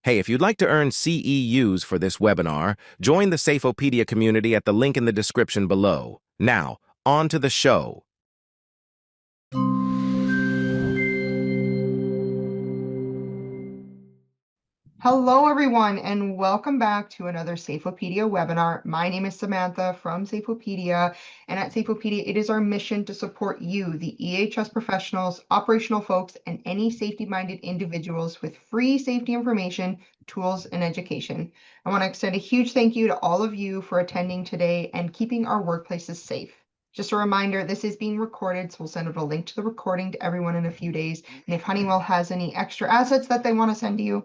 Hey, if you'd like to earn CEUs for this webinar, join the Safeopedia community at the link in the description below. Now, on to the show. Hello, everyone, and welcome back to another Safeopedia webinar. My name is Samantha from Safeopedia, and at Safeopedia, it is our mission to support you, the EH&S professionals, operational folks, and any safety-minded individuals with free safety information, tools, and education. I want to extend a huge thank you to all of you for attending today and keeping our workplaces safe. Just a reminder, this is being recorded, so we'll send out a link to the recording to everyone in a few days. And if Honeywell has any extra assets that they want to send to you,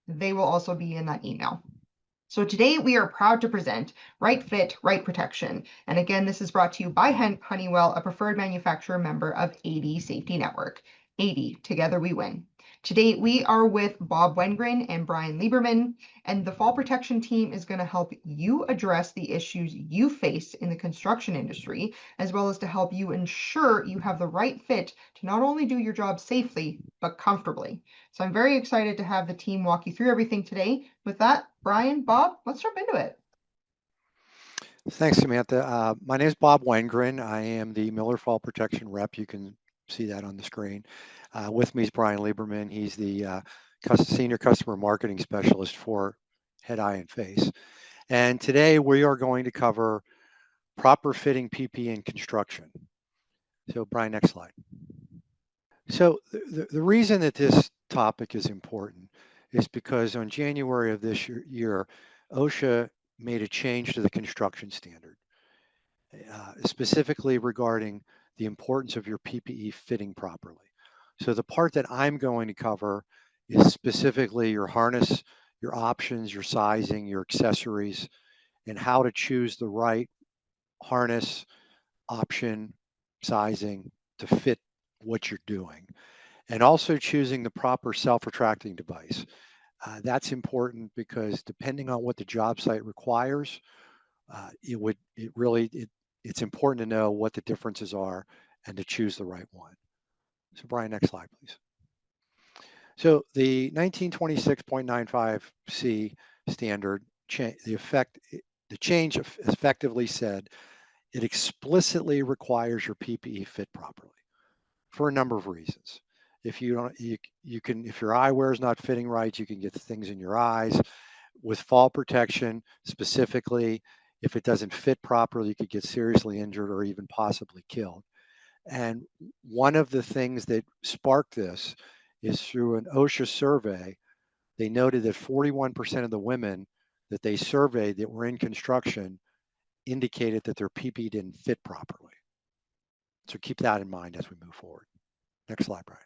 they will also be in that email. So today we are proud to present Right Fit, Right Protection. And again, this is brought to you by Honeywell, a preferred manufacturer member of 80 Safety Network. 80, together we win. Today we are with Bob Wengren and Brian Lieberman, and the fall protection team is going to help you address the issues you face in the construction industry, as well as to help you ensure you have the right fit to not only do your job safely, but comfortably. So I'm very excited to have the team walk you through everything today. With that, Brian, Bob, let's jump into it. Thanks, Samantha. My name is Bob Wengren. I am the Miller Fall Protection Rep. You can see that on the screen. With me is Brian Lieberman. He's the Senior Customer Marketing Specialist for Head, Eye, and Face. And today we are going to cover proper fitting PPE in construction. So Brian, next slide. So the reason that this topic is important is because on January of this year, OSHA made a change to the construction standard, specifically regarding the importance of your PPE fitting properly. So the part that I'm going to cover is specifically your harness, your options, your sizing, your accessories, and how to choose the right harness, option, sizing to fit what you're doing. And also choosing the proper self-retracting device. That's important because depending on what the job site requires, it's important to know what the differences are and to choose the right one. So Brian, next slide, please. So the 1926.95C standard, the change effectively said it explicitly requires your PPE fit properly for a number of reasons. If you don't, you can, if your eyewear is not fitting right, you can get things in your eyes. With fall protection, specifically, if it doesn't fit properly, you could get seriously injured or even possibly killed. And one of the things that sparked this is through an OSHA survey, they noted that 41% of the women that they surveyed that were in construction indicated that their PPE didn't fit properly. So keep that in mind as we move forward. Next slide, Brian.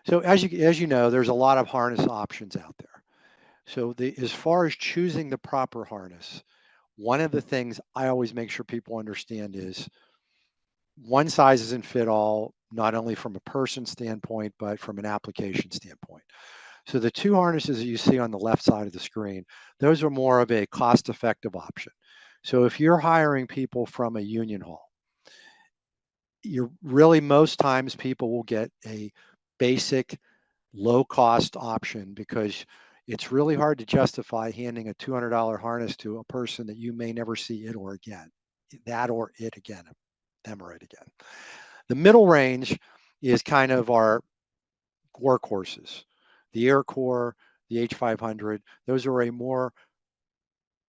So as you know, there's a lot of harness options out there. So as far as choosing the proper harness, one of the things I always make sure people understand is one size doesn't fit all, not only from a person standpoint, but from an application standpoint. So the two harnesses that you see on the left side of the screen, those are more of a cost-effective option. So if you're hiring people from a union hall, you're really most times people will get a basic low-cost option because it's really hard to justify handing a $200 harness to a person that you may never see them or it again. The middle range is kind of our workhorses, the Air Core, the H500. Those are a more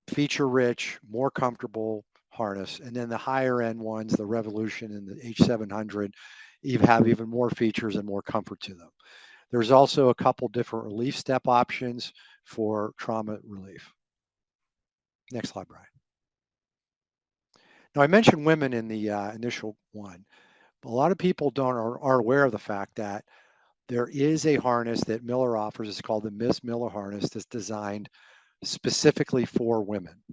feature-rich, more comfortable harness. And then the higher end ones, the Revolution and the H700, have even more features and more comfort to them. There's also a couple different relief step options for trauma relief. Next slide, Brian. Now I mentioned women in the initial one. A lot of people aren't aware of the fact that there is a harness that Miller offers. It's called the Miss Miller harness that's designed specifically for women.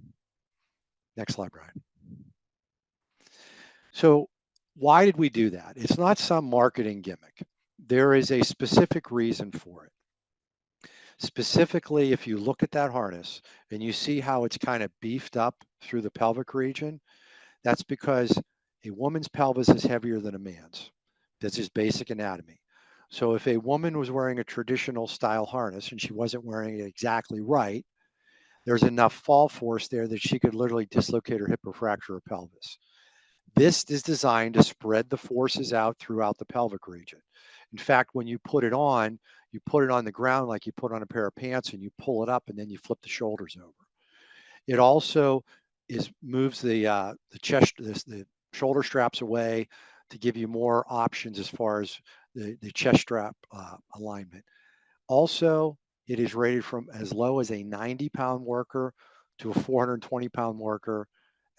Next slide, Brian. So why did we do that? It's not some marketing gimmick. There is a specific reason for it. Specifically, if you look at that harness and you see how it's kind of beefed up through the pelvic region, that's because a woman's pelvis is heavier than a man's. That's just basic anatomy. So if a woman was wearing a traditional style harness and she wasn't wearing it exactly right, there's enough fall force there that she could literally dislocate her hip or fracture her pelvis. This is designed to spread the forces out throughout the pelvic region. In fact, when you put it on the ground like you put on a pair of pants and you pull it up and then you flip the shoulders over. It also moves the chest, the shoulder straps away to give you more options as far as the chest strap alignment. Also, it is rated from as low as a 90-pound worker to a 420-pound worker,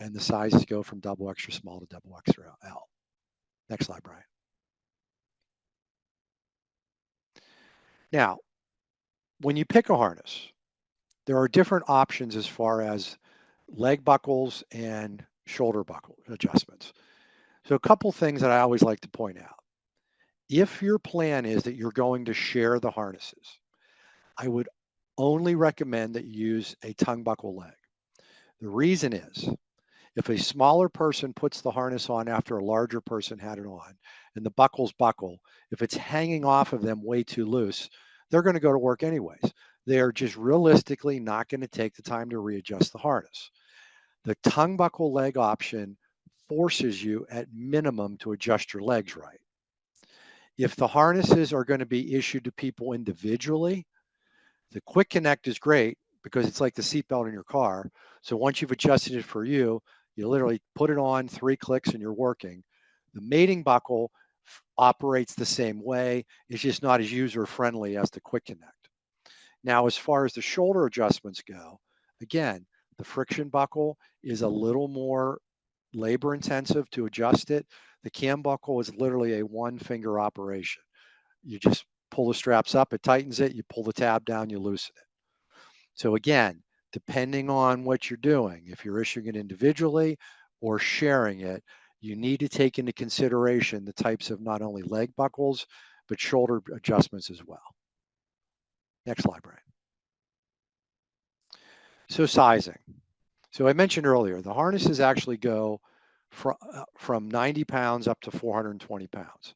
and the sizes go from double extra small to double extra L. Next slide, Brian. Now, when you pick a harness, there are different options as far as leg buckles and shoulder buckle adjustments. So a couple things that I always like to point out. If your plan is that you're going to share the harnesses, I would only recommend that you use a tongue buckle leg. The reason is if a smaller person puts the harness on after a larger person had it on and the buckles buckle, if it's hanging off of them way too loose, they're going to go to work anyways. They are just realistically not going to take the time to readjust the harness. The tongue buckle leg option forces you at minimum to adjust your legs right. If the harnesses are going to be issued to people individually, the quick connect is great because it's like the seatbelt in your car. So once you've adjusted it for you, you literally put it on 3 clicks and you're working. The mating buckle operates the same way. It's just not as user friendly as the quick connect. Now, as far as the shoulder adjustments go, again, the friction buckle is a little more labor intensive to adjust it. The cam buckle is literally a one finger operation. You just pull the straps up, it tightens it, you pull the tab down, you loosen it. So again, depending on what you're doing, if you're issuing it individually or sharing it, you need to take into consideration the types of not only leg buckles, but shoulder adjustments as well. Next slide, Brian. So sizing. So I mentioned earlier, the harnesses actually go from 90 pounds up to 420 pounds.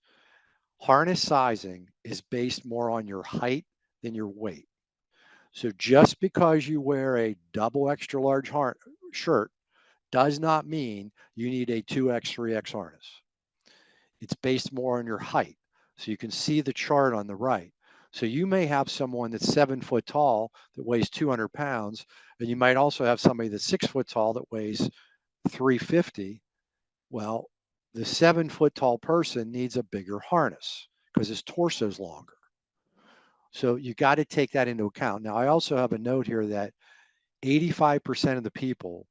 Harness sizing is based more on your height than your weight. So just because you wear a double extra large shirt does not mean you need a 2X, 3X harness. It's based more on your height. So you can see the chart on the right. So you may have someone that's 7 foot tall that weighs 200 pounds, and you might also have somebody that's 6 foot tall that weighs 350. Well, the 7 foot tall person needs a bigger harness because his torso is longer. So you got to take that into account. Now, I also have a note here that 85% of the people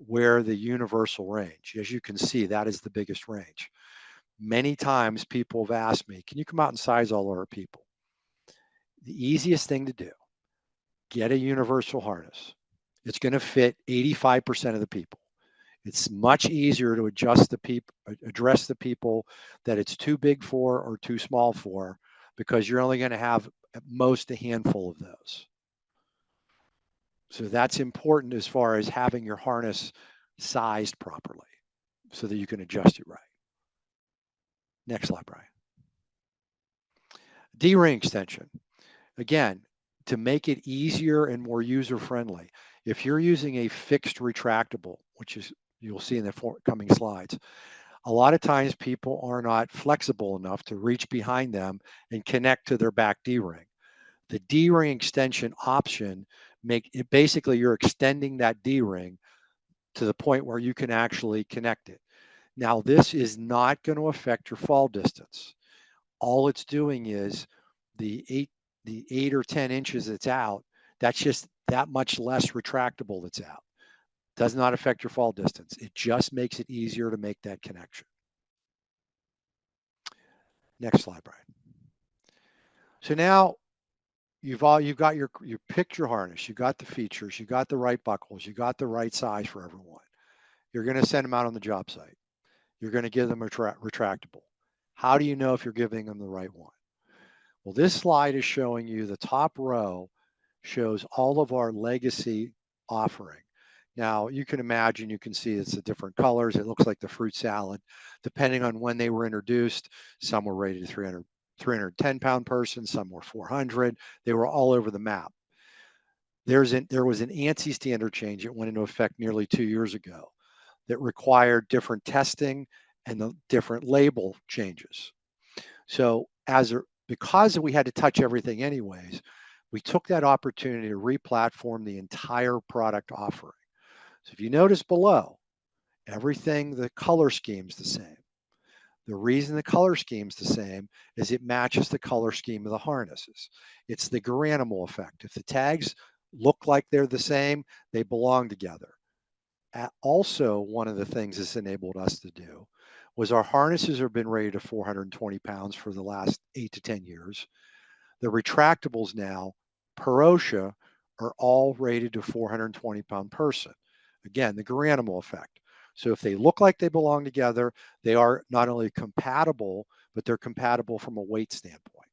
wear the universal range. As you can see, that is the biggest range. Many times people have asked me, can you come out and size all our people? The easiest thing to do, get a universal harness. It's going to fit 85% of the people. It's much easier to address the people that it's too big for or too small for, because you're only going to have at most a handful of those. So that's important as far as having your harness sized properly so that you can adjust it right. Next slide, Brian. D-ring extension. Again, to make it easier and more user-friendly, if you're using a fixed retractable, which is you'll see in the forthcoming slides, a lot of times people are not flexible enough to reach behind them and connect to their back D-ring. The D-ring extension option basically you're extending that D-ring to the point where you can actually connect it. Now, this is not going to affect your fall distance. All it's doing is the 8 or 10 inches that's out, that's just that much less retractable that's out. Does not affect your fall distance. It just makes it easier to make that connection. Next slide, Brian. So now you picked your harness, you got the features, you got the right buckles, you got the right size for everyone. You're going to send them out on the job site. You're going to give them a retractable. How do you know if you're giving them the right one? Well, this slide is showing you the top row shows all of our legacy offering. Now, you can imagine, you can see it's the different colors. It looks like the fruit salad. Depending on when they were introduced, some were rated 300 310-pound person, some were 400. They were all over the map. There was an ANSI standard change that went into effect nearly 2 years ago that required different testing and the different label changes. So because we had to touch everything anyways, we took that opportunity to re-platform the entire product offering. So if you notice below, everything, the color scheme's the same. The reason the color scheme's the same is it matches the color scheme of the harnesses. It's the Garanimals effect. If the tags look like they're the same, they belong together. Also, one of the things this enabled us to do was our harnesses have been rated to 420 pounds for the last 8 to 10 years. The retractables now, per OSHA, are all rated to 420-pound person. Again, the Garanimals effect. So if they look like they belong together, they are not only compatible, but they're compatible from a weight standpoint.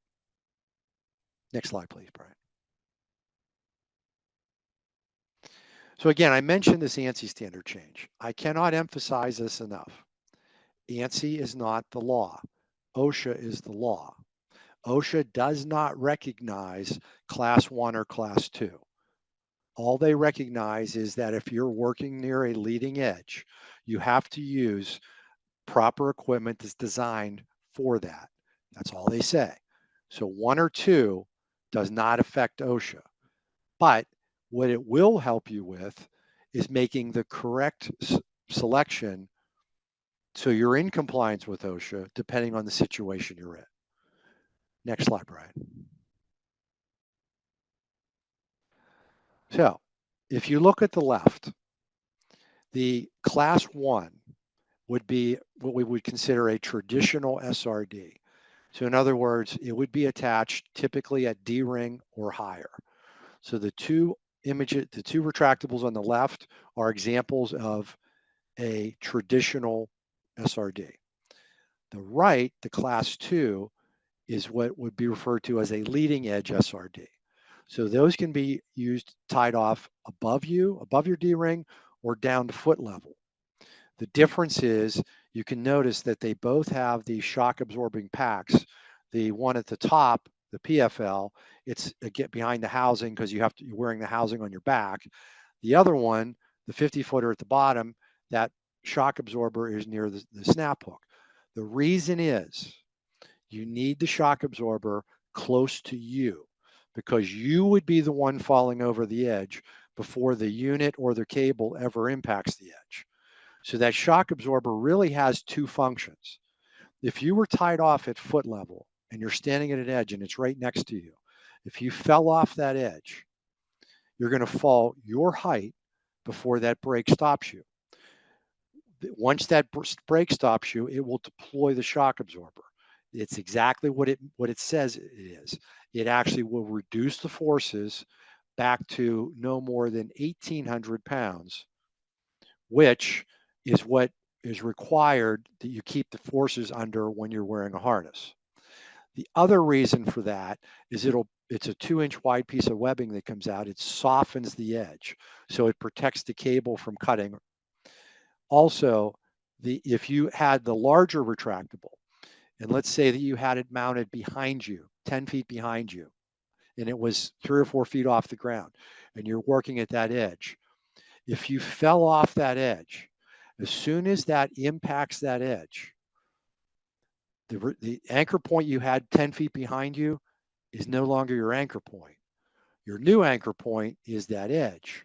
Next slide, please, Brian. So again, I mentioned this ANSI standard change. I cannot emphasize this enough. ANSI is not the law. OSHA is the law. OSHA does not recognize class 1 or class 2. All they recognize is that if you're working near a leading edge, you have to use proper equipment that's designed for that. That's all they say. So 1 or 2 does not affect OSHA. But what it will help you with is making the correct selection so you're in compliance with OSHA depending on the situation you're in. Next slide, Brian. So if you look at the left, the class 1 would be what we would consider a traditional SRD. So in other words, it would be attached typically at D-ring or higher. So the two retractables on the left are examples of a traditional SRD. The right, the class 2, is what would be referred to as a leading edge SRD. So those can be used tied off above your D-ring or down to foot level. The difference is you can notice that they both have these shock absorbing packs. The one at the top, the PFL, it's get behind the housing because you're wearing the housing on your back. The other one, the 50-footer at the bottom, that shock absorber is near the snap hook. The reason is you need the shock absorber close to you because you would be the one falling over the edge before the unit or the cable ever impacts the edge. So that shock absorber really has two functions. If you were tied off at foot level and you're standing at an edge and it's right next to you, if you fell off that edge, you're going to fall your height before that brake stops you. Once that brake stops you, it will deploy the shock absorber. It's exactly what it says it is. It actually will reduce the forces back to no more than 1,800 pounds, which is what is required that you keep the forces under when you're wearing a harness. The other reason for that is it's a 2-inch wide piece of webbing that comes out. It softens the edge, so it protects the cable from cutting. Also, if you had the larger retractable, and let's say that you had it mounted behind you, 10 feet behind you, and it was 3 or 4 feet off the ground, and you're working at that edge, if you fell off that edge, as soon as that impacts that edge, the anchor point you had 10 feet behind you is no longer your anchor point. Your new anchor point is that edge.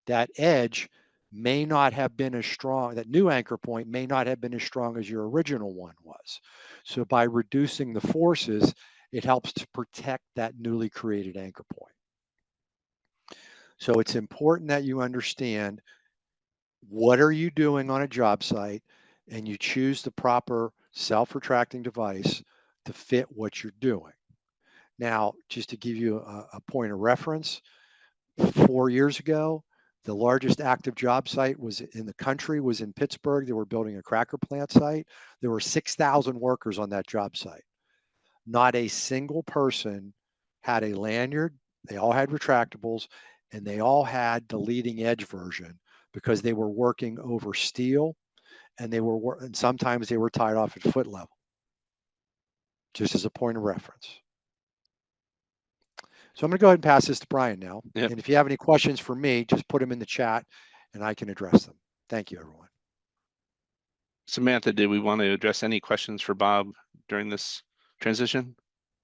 That edge may not have been as strong, that new anchor point may not have been as strong as your original one was. So by reducing the forces, it helps to protect that newly created anchor point. So it's important that you understand what are you doing on a job site and you choose the proper self-retracting device to fit what you're doing. Now, just to give you a point of reference, 4 years ago, the largest active job site was in the country was in Pittsburgh. They were building a cracker plant site. There were 6,000 workers on that job site. Not a single person had a lanyard. They all had retractables, and they all had the leading edge version because they were working over steel, and and sometimes they were tied off at foot level. just as a point of reference. So I'm going to go ahead and pass this to Brian now. Yep. And if you have any questions for me, just put them in the chat and I can address them. Thank you, everyone. Samantha, did we want to address any questions for Bob during this transition?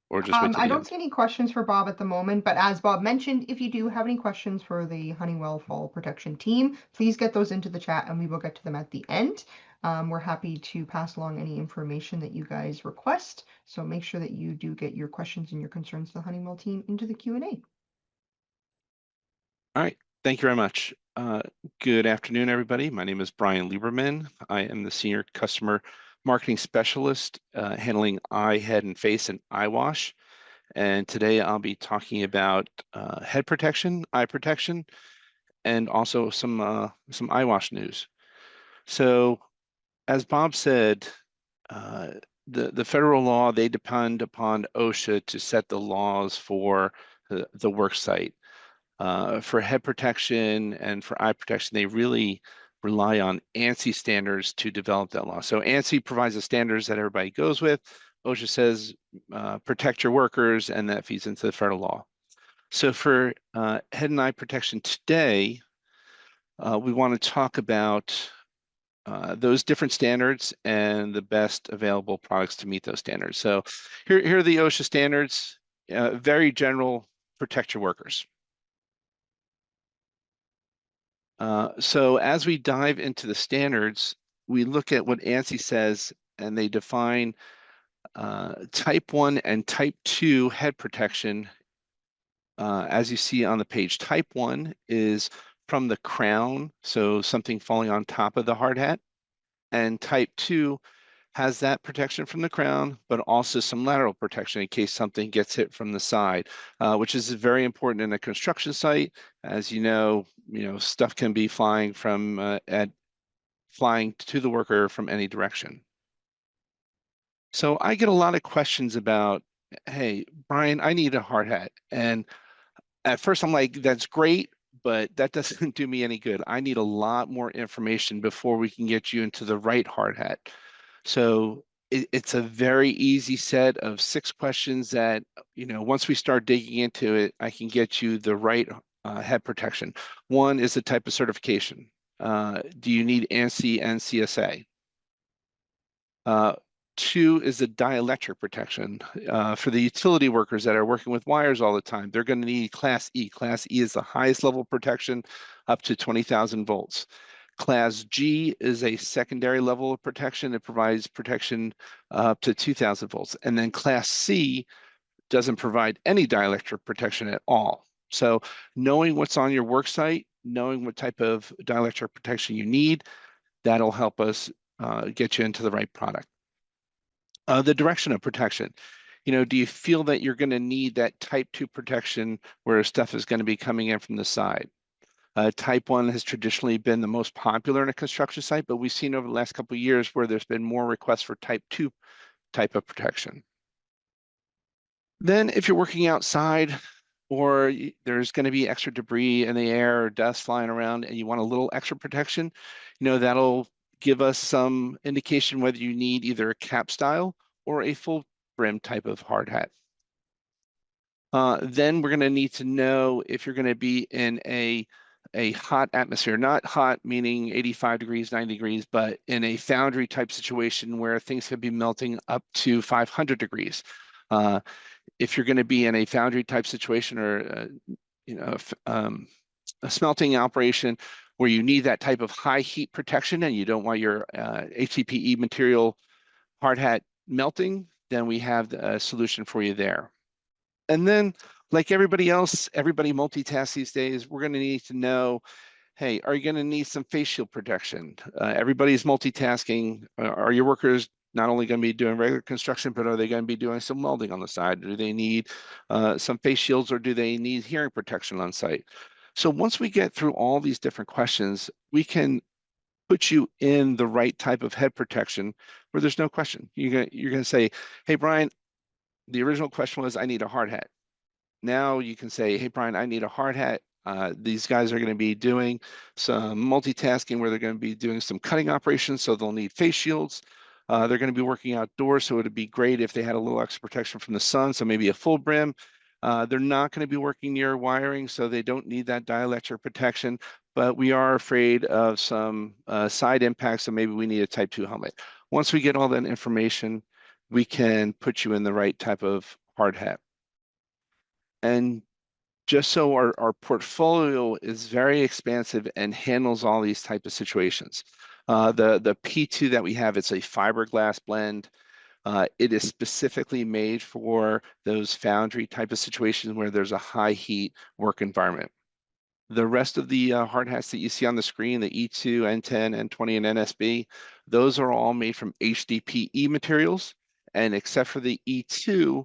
Or just wait till I the don't end? see any questions for Bob at the moment, but as Bob mentioned, if you do have any questions for the Honeywell Fall Protection team, please get those into the chat and we will get to them at the end. We're happy to pass along any information that you guys request. So make sure that you do get your questions and your concerns to the Honeywell team into the Q&A. All right, thank you very much. Good afternoon, everybody. My name is Brian Lieberman. I am the Senior Customer Marketing Specialist handling eye, head, and face and eye wash. And today I'll be talking about head protection, eye protection, and also some eye wash news. So as Bob said, the federal law, they depend upon OSHA to set the laws for the work site. For head protection and for eye protection, they really rely on ANSI standards to develop that law. So ANSI provides the standards that everybody goes with. OSHA says protect your workers, and that feeds into the federal law. So for head and eye protection today, we want to talk about those different standards and the best available products to meet those standards. So here are the OSHA standards, very general, protect your workers. So as we dive into the standards, we look at what ANSI says, and they define type 1 and type 2 head protection. As you see on the page, type 1 is from the crown, so something falling on top of the hard hat, and type 2 has that protection from the crown, but also some lateral protection in case something gets hit from the side, which is very important in a construction site. As you know, stuff can be flying from flying to the worker from any direction. So I get a lot of questions about, hey, Brian, I need a hard hat. And at first I'm like, that's great, but that doesn't do me any good. I need a lot more information before we can get you into the right hard hat. So it's a very easy set of 6 questions that, once we start digging into it, I can get you the right head protection. 1 is the type of certification. Do you need ANSI and CSA? 2 is the dielectric protection. For the utility workers that are working with wires all the time, they're going to need Class E. Class E is the highest level of protection, up to 20,000 volts. Class G is a secondary level of protection. It provides protection up to 2,000 volts. And then Class C doesn't provide any dielectric protection at all. So knowing what's on your work site, knowing what type of dielectric protection you need, that'll help us get you into the right product. The direction of protection. Do you feel that you're going to need that type 2 protection where stuff is going to be coming in from the side? Type 1 has traditionally been the most popular in a construction site, but we've seen over the last couple of years where there's been more requests for type 2 type of protection. Then if you're working outside or there's going to be extra debris in the air or dust flying around and you want a little extra protection, that'll give us some indication whether you need either a cap style or a full brim type of hard hat. Then we're going to need to know if you're going to be in a hot atmosphere, not hot meaning 85 degrees, 90 degrees, but in a foundry type situation where things could be melting up to 500 degrees. If you're going to be in a foundry type situation or a smelting operation where you need that type of high heat protection and you don't want your HDPE material hard hat melting, then we have a solution for you there. And then, like everybody else, everybody multitasks these days, we're going to need to know, hey, are you going to need some face shield protection? Everybody's multitasking. Are your workers not only going to be doing regular construction, but are they going to be doing some welding on the side? Do they need some face shields or do they need hearing protection on site? So once we get through all these different questions, we can put you in the right type of head protection where there's no question. You're going to say, hey, Brian, the original question was, I need a hard hat. Now you can say, hey, Brian, I need a hard hat. These guys are going to be doing some multitasking where they're going to be doing some cutting operations, so they'll need face shields. They're going to be working outdoors, so it'd be great if they had a little extra protection from the sun, so maybe a full brim. They're not going to be working near wiring, so they don't need that dielectric protection, but we are afraid of some side impacts, so maybe we need a Type 2 helmet. Once we get all that information, we can put you in the right type of hard hat. And just so our portfolio is very expansive and handles all these type of situations. The P2 that we have, it's a fiberglass blend. It is specifically made for those foundry type of situations where there's a high heat work environment. The rest of the hard hats that you see on the screen, the E2, N10, N20, and NSB, those are all made from HDPE materials. And except for the E2,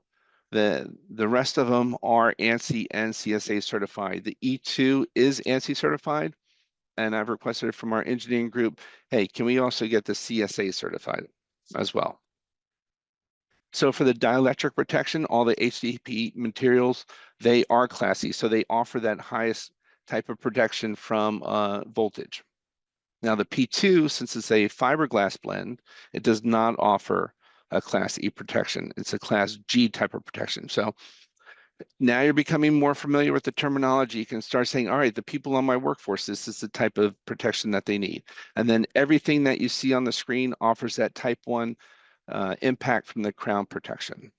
the rest of them are ANSI and CSA certified. The E2 is ANSI certified, and I've requested from our engineering group, hey, can we also get the CSA certified as well? So for the dielectric protection, all the HDPE materials, they are Class E, so they offer that highest type of protection from voltage. Now the P2, since it's a fiberglass blend, it does not offer a Class E protection. It's a Class G type of protection. So now you're becoming more familiar with the terminology. You can start saying, all right, the people on my workforce, this is the type of protection that they need. And then everything that you see on the screen offers that Type 1 impact from the crown protection.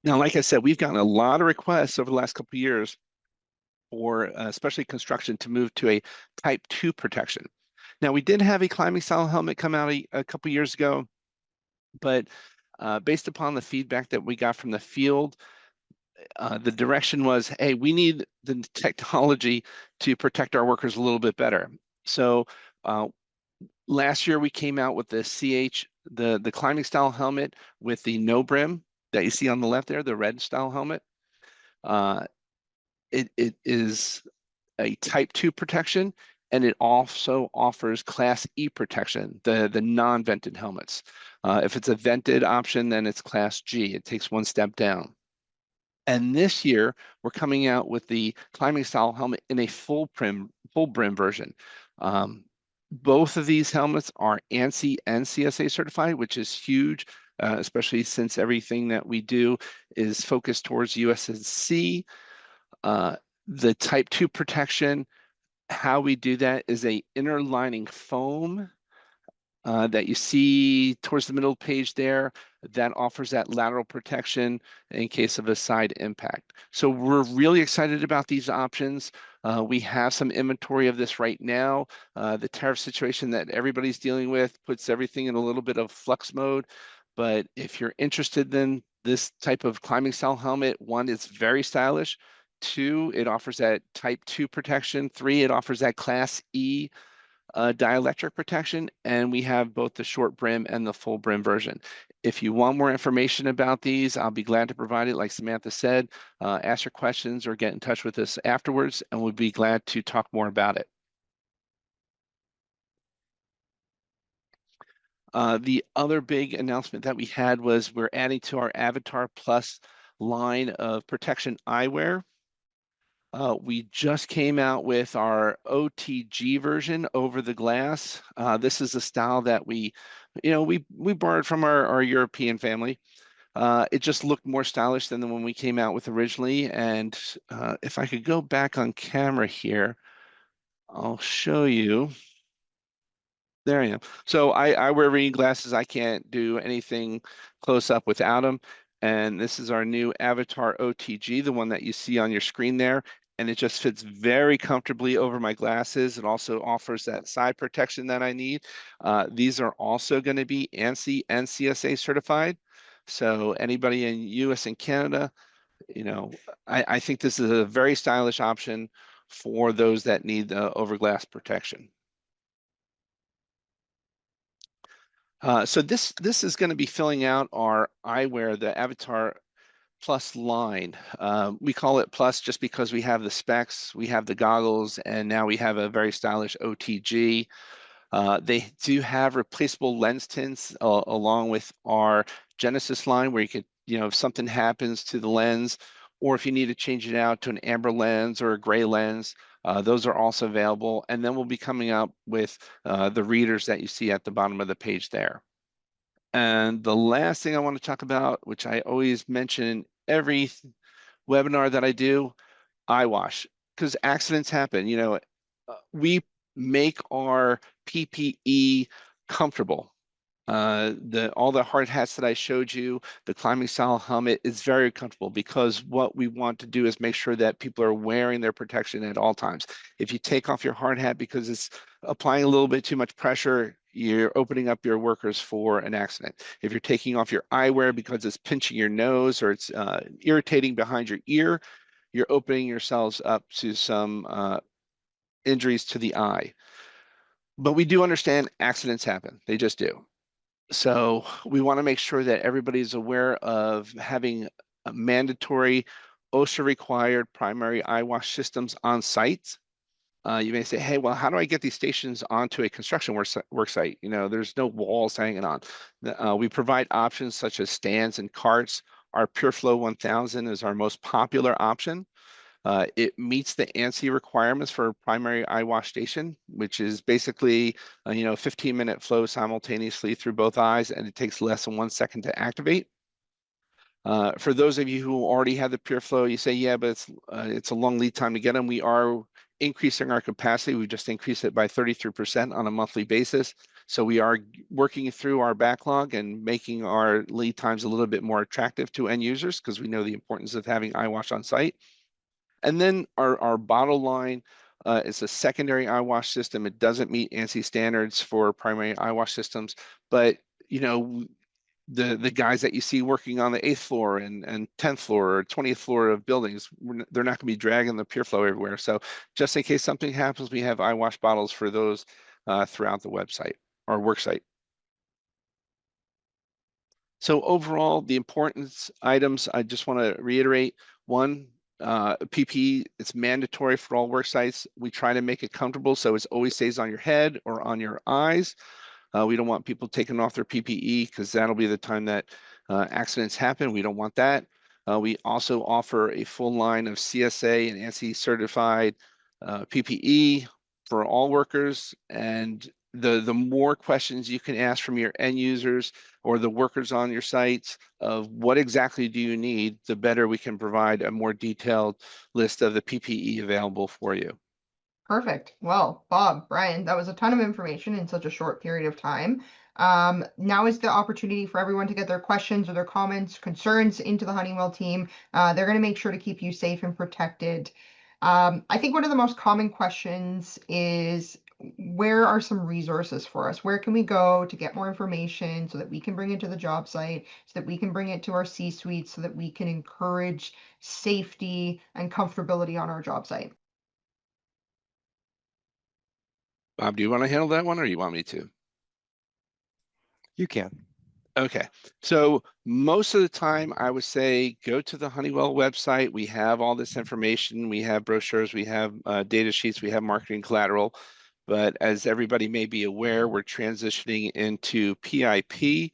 Now, like I said, we've gotten a lot of requests over the last couple of years for especially construction to move to a Type 2 protection. Now, we did have a climbing style helmet come out a couple years ago, but based upon the feedback that we got from the field, the direction was, hey, we need the technology to protect our workers a little bit better. So last year we came out with the the climbing style helmet with the no brim that you see on the left there, the red style helmet. It is a Type 2 protection, and it also offers Class E protection, the non-vented helmets. If it's a vented option, then it's Class G. It takes one step down. And this year, we're coming out with the climbing style helmet in a full brim version. Both of these helmets are ANSI and CSA certified, which is huge, especially since everything that we do is focused towards USNC. The Type 2 protection, how we do that is a inner lining foam that you see towards the middle page there, that offers that lateral protection in case of a side impact. So we're really excited about these options. We have some inventory of this right now. The tariff situation that everybody's dealing with puts everything in a little bit of flux mode. But if you're interested in this type of climbing style helmet, one, it's very stylish. Two, it offers that Type 2 protection. Three, it offers that Class E dielectric protection, and we have both the short brim and the full brim version. If you want more information about these, I'll be glad to provide it. Like Samantha said, ask your questions or get in touch with us afterwards, and we'll be glad to talk more about it. The other big announcement that we had was we're adding to our Avatar Plus line of protection eyewear. We just came out with our OTG version, over the glass. This is a style that we borrowed from our European family. It just looked more stylish than the one we came out with originally. And if I could go back on camera here, I'll show you. There I am. So I wear reading glasses. I can't do anything close up without them. And this is our new Avatar OTG, the one that you see on your screen there. And it just fits very comfortably over my glasses. It also offers that side protection that I need. These are also going to be ANSI and CSA certified. So anybody in US and Canada, I think this is a very stylish option for those that need the over glass protection. So this is going to be filling out our eyewear, the Avatar Plus line. We call it Plus just because we have the specs, we have the goggles, and now we have a very stylish OTG. They do have replaceable lens tints along with our Genesis line, where you could, if something happens to the lens, or if you need to change it out to an amber lens or a gray lens, Those are also available. And then we'll be coming up with the readers that you see at the bottom of the page there. And the last thing I want to talk about, which I always mention every webinar that I do, eye wash, because accidents happen. You know, we make our PPE comfortable. All the hard hats that I showed you, the climbing style helmet is very comfortable because what we want to do is make sure that people are wearing their protection at all times. If you take off your hard hat because it's applying a little bit too much pressure, you're opening up your workers for an accident. If you're taking off your eyewear because it's pinching your nose or it's irritating behind your ear, you're opening yourselves up to some injuries to the eye. But we do understand accidents happen. They just do. So we want to make sure that everybody's aware of having a mandatory OSHA required primary eye wash systems on site. You may say, hey, well, how do I get these stations onto a construction work site? You know, there's no walls hanging on. We provide options such as stands and carts. Our PureFlow 1000 is our most popular option. It meets the ANSI requirements for a primary eye wash station, which is basically, 15-minute flow simultaneously through both eyes, and it takes less than 1 second to activate. For those of you who already have the PureFlow, you say, yeah, but it's a long lead time to get them. We are increasing our capacity. We just increased it by 33% on a monthly basis. So we are working through our backlog and making our lead times a little bit more attractive to end users because we know the importance of having eye wash on site. And then our bottle line is a secondary eye wash system. It doesn't meet ANSI standards for primary eye wash systems, but the guys that you see working on the 8th floor and 10th floor or 20th floor of buildings, they're not going to be dragging the PureFlow everywhere. So just in case something happens, we have eye wash bottles for those throughout the website or work site. So overall, the importance items, I just want to reiterate. One, PPE, it's mandatory for all work sites. We try to make it comfortable so it always stays on your head or on your eyes. We don't want people taking off their PPE because that'll be the time that accidents happen. We don't want that. We also offer a full line of CSA and ANSI certified PPE for all workers. And the more questions you can ask from your end users or the workers on your sites of what exactly do you need, the better we can provide a more detailed list of the PPE available for you. Perfect. Well, Bob, Brian, that was a ton of information in such a short period of time. Now is the opportunity for everyone to get their questions or their comments, concerns into the Honeywell team. They're going to make sure to keep you safe and protected. I think one of the most common questions is, where are some resources for us? Where can we go to get more information so that we can bring it to the job site, so that we can bring it to our C-suite, so that we can encourage safety and comfortability on our job site? Bob, do you want to handle that one or you want me to? You can. Okay, so most of the time I would say go to the Honeywell website. We have all this information. We have brochures, we have data sheets, we have marketing collateral. But as everybody may be aware, we're transitioning into PIP.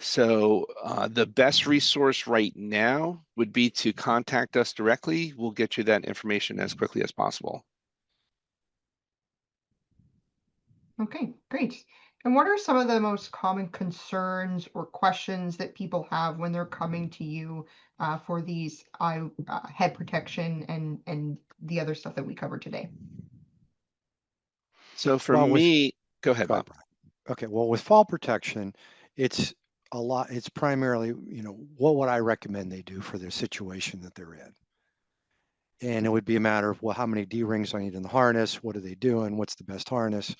So the best resource right now would be to contact us directly. We'll get you that information as quickly as possible. Okay, great. And what are some of the most common concerns or questions that people have when they're coming to you for these head protection and the other stuff that we covered today? So for Well, me, go ahead, go ahead, Bob. Brian. Okay, well, with fall protection, it's it's primarily, what would I recommend they do for their situation that they're in? And it would be a matter of, well, how many D-rings I need in the harness? What are they doing? What's the best harness?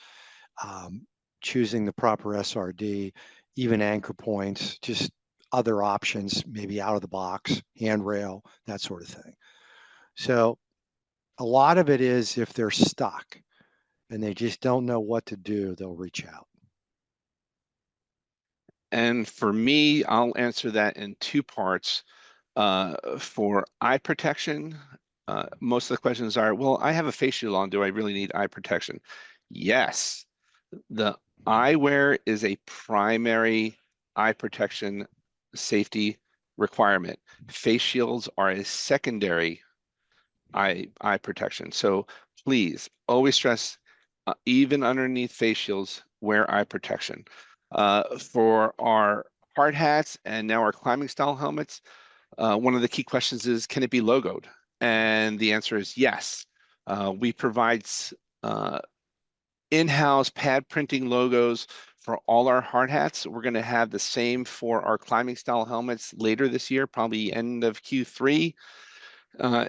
Choosing the proper SRD, even anchor points, just other options, maybe out of the box, handrail, that sort of thing. So a lot of it is if they're stuck and they just don't know what to do, they'll reach out. And for me, I'll answer that in two parts. For eye protection, most of the questions are, well, I have a face shield on. Do I really need eye protection? Yes. The eyewear is a primary eye protection safety requirement. Face shields are a secondary eye protection. So please always stress, even underneath face shields, wear eye protection. For our hard hats and now our climbing style helmets, one of the key questions is, can it be logoed? And the answer is yes. We provide in-house pad printing logos for all our hard hats. We're going to have the same for our climbing style helmets later this year, probably end of Q3,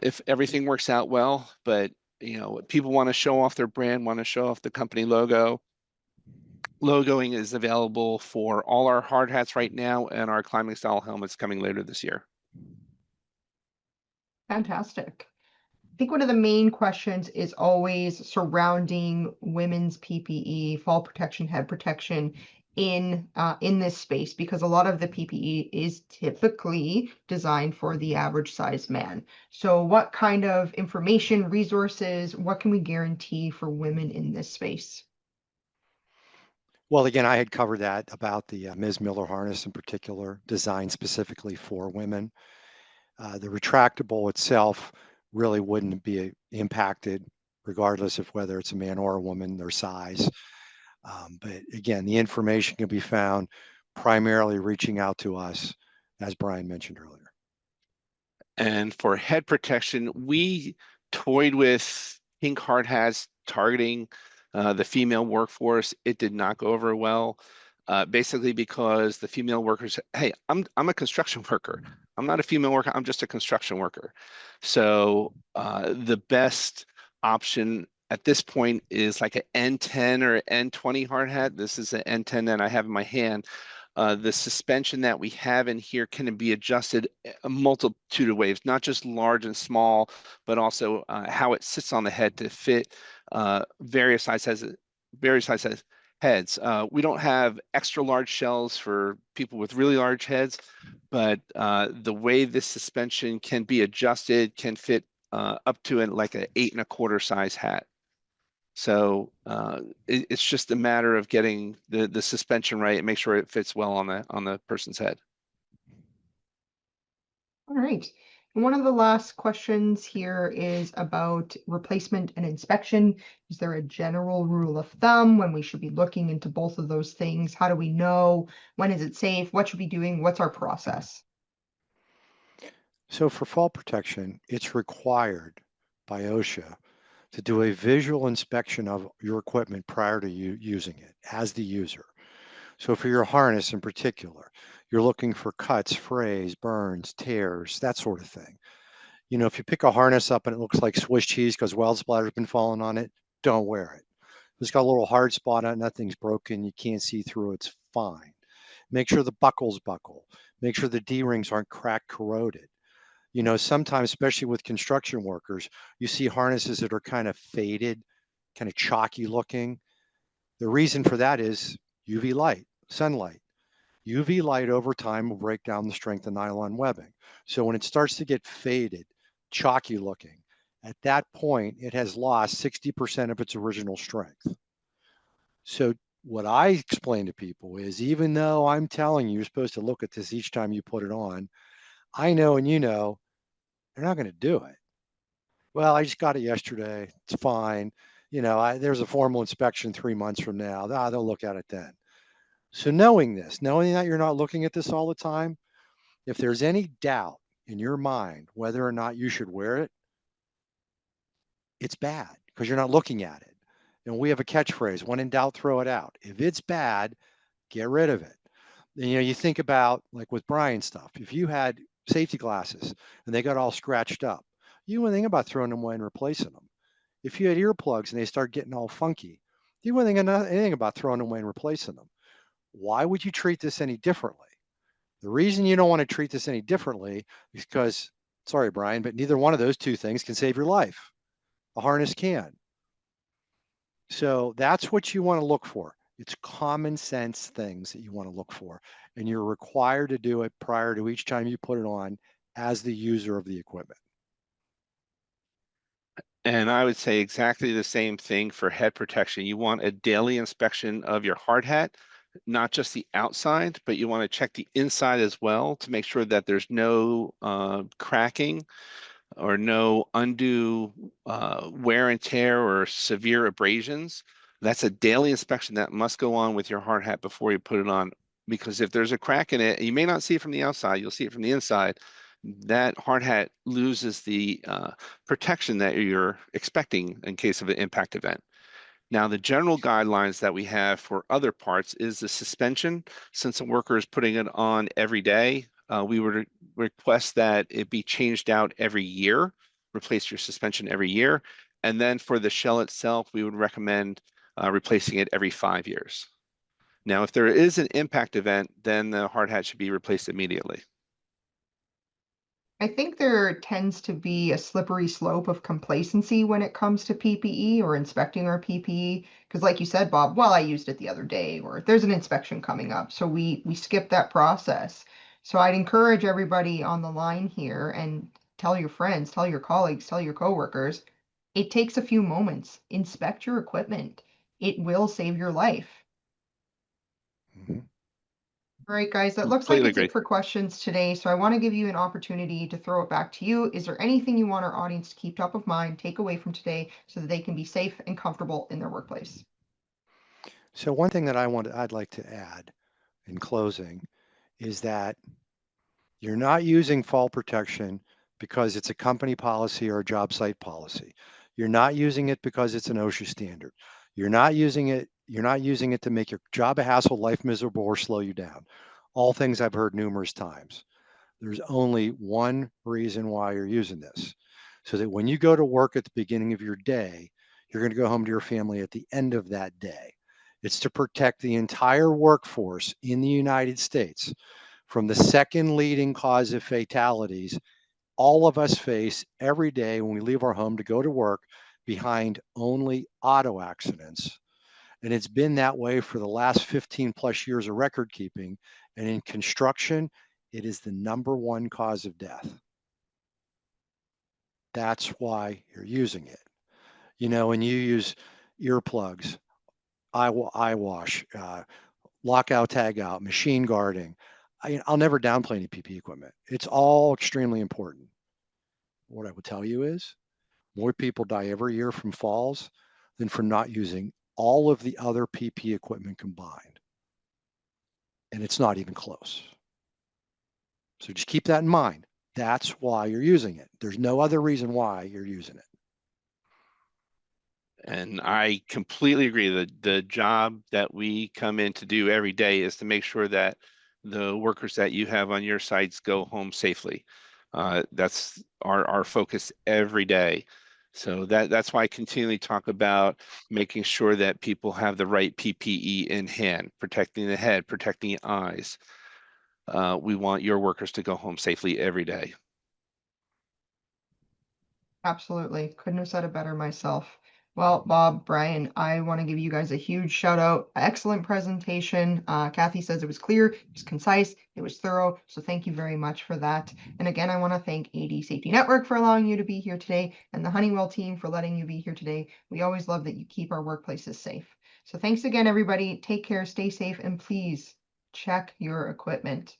if everything works out well. But people want to show off their brand, want to show off the company logo. Logoing is available for all our hard hats right now and our climbing style helmets coming later this year. Fantastic. I think one of the main questions is always surrounding women's PPE, fall protection, head protection in this space, because a lot of the PPE is typically designed for the average size man. So what kind of information, resources, what can we guarantee for women in this space? Well, again, I had covered that about the Ms. Miller harness in particular, designed specifically for women. The retractable itself really wouldn't be impacted regardless of whether it's a man or a woman, their size. But again, the information can be found primarily reaching out to us, as Brian mentioned earlier. And for head protection, we toyed with pink hard hats targeting the female workforce. It did not go over well, basically because the female workers, hey, I'm a construction worker. I'm not a female worker. I'm just a construction worker. So the best option at this point is like an N10 or N20 hard hat. This is an N10 that I have in my hand. The suspension that we have in here can be adjusted a multitude of ways, not just large and small, but also how it sits on the head to fit various size heads. We don't have extra large shells for people with really large heads, but the way this suspension can be adjusted can fit up to like an 8 1/4 size hat. So it's just a matter of getting the suspension right and make sure it fits well on the person's head. All right. And one of the last questions here is about replacement and inspection. Is there a general rule of thumb when we should be looking into both of those things? How do we know? When is it safe? What should we be doing? What's our process? So for fall protection, it's required by OSHA to do a visual inspection of your equipment prior to you using it as the user. So for your harness in particular, you're looking for cuts, frays, burns, tears, that sort of thing. If you pick a harness up and it looks like Swiss cheese because weld splatter's been falling on it, don't wear it. If it's got a little hard spot on it, nothing's broken, you can't see through, it's fine. Make sure the buckles buckle. Make sure the D-rings aren't cracked, corroded. Sometimes, especially with construction workers, you see harnesses that are kind of faded, kind of chalky looking. The reason for that is UV light, sunlight. UV light over time will break down the strength of nylon webbing. So when it starts to get faded, chalky looking, at that point, it has lost 60% of its original strength. So what I explain to people is, even though I'm telling you you're supposed to look at this each time you put it on, I know and they're not going to do it. Well, I just got it yesterday. It's fine. There's a formal inspection 3 months from now. They'll look at it then. So knowing that you're not looking at this all the time, if there's any doubt in your mind whether or not you should wear it, it's bad because you're not looking at it. And we have a catchphrase: when in doubt, throw it out. If it's bad, get rid of it. And, you think about, like with Brian's stuff, if you had safety glasses and they got all scratched up, you wouldn't think about throwing them away and replacing them. If you had earplugs and they start getting all funky, you wouldn't think anything about throwing them away and replacing them. Why would you treat this any differently? The reason you don't want to treat this any differently is because, sorry, Brian, but neither one of those two things can save your life. A harness can. So that's what you want to look for. It's common sense things that you want to look for, and you're required to do it prior to each time you put it on as the user of the equipment. And I would say exactly the same thing for head protection. You want a daily inspection of your hard hat, not just the outside, but you want to check the inside as well to make sure that there's no cracking. or no undue wear and tear or severe abrasions. That's a daily inspection that must go on with your hard hat before you put it on. Because if there's a crack in it, you may not see it from the outside, you'll see it from the inside. That hard hat loses the protection that you're expecting in case of an impact event. Now, the general guidelines that we have for other parts is the suspension. Since a worker is putting it on every day, we would request that it be changed out every year, replace your suspension every year. And then for the shell itself, we would recommend replacing it every 5 years. Now, if there is an impact event, then the hard hat should be replaced immediately. I think there tends to be a slippery slope of complacency when it comes to PPE or inspecting our PPE. Because like you said, Bob, well, I used it the other day, or there's an inspection coming up. So we skip that process. So I'd encourage everybody on the line here and tell your friends, tell your colleagues, tell your coworkers, it takes a few moments. Inspect your equipment. It will save your life. Mhm. All right, guys, that looks like Completely it's agree. it for questions today. So I want to give you an opportunity to throw it back to you. Is there anything you want our audience to keep top of mind, take away from today so that they can be safe and comfortable in their workplace? So one thing that I'd like to add in closing is that you're not using fall protection because it's a company policy or a job site policy. You're not using it because it's an OSHA standard. You're not using it to make your job a hassle, life miserable, or slow you down. All things I've heard numerous times. There's only one reason why you're using this. So that when you go to work at the beginning of your day, you're going to go home to your family at the end of that day. It's to protect the entire workforce in the United States from the second leading cause of fatalities all of us face every day when we leave our home to go to work behind only auto accidents. And it's been that way for the last 15 plus years of record keeping. And in construction, it is the number one cause of death. That's why you're using it. You know, when you use earplugs, eye wash, lockout, tag out, machine guarding, I'll never downplay any PPE equipment. It's all extremely important. What I would tell you is more people die every year from falls than from not using all of the other PPE equipment combined. And it's not even close. So just keep that in mind. That's why you're using it. There's no other reason why you're using it. And I completely agree that the job that we come in to do every day is to make sure that the workers that you have on your sites go home safely. That's our focus every day. So that's why I continually talk about making sure that people have the right PPE in hand, protecting the head, protecting the eyes. We want your workers to go home safely every day. Absolutely. Couldn't have said it better myself. Well, Bob, Brian, I want to give you guys a huge shout out. Excellent presentation. Kathy says it was clear, it was concise, it was thorough. So thank you very much for that. And again, I want to thank AD Safety Network for allowing you to be here today and the Honeywell team for letting you be here today. We always love that you keep our workplaces safe. So thanks again, everybody. Take care, stay safe, and please check your equipment.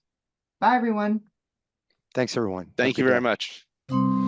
Bye, everyone. Thanks, everyone. Have a Thank you good very day. much.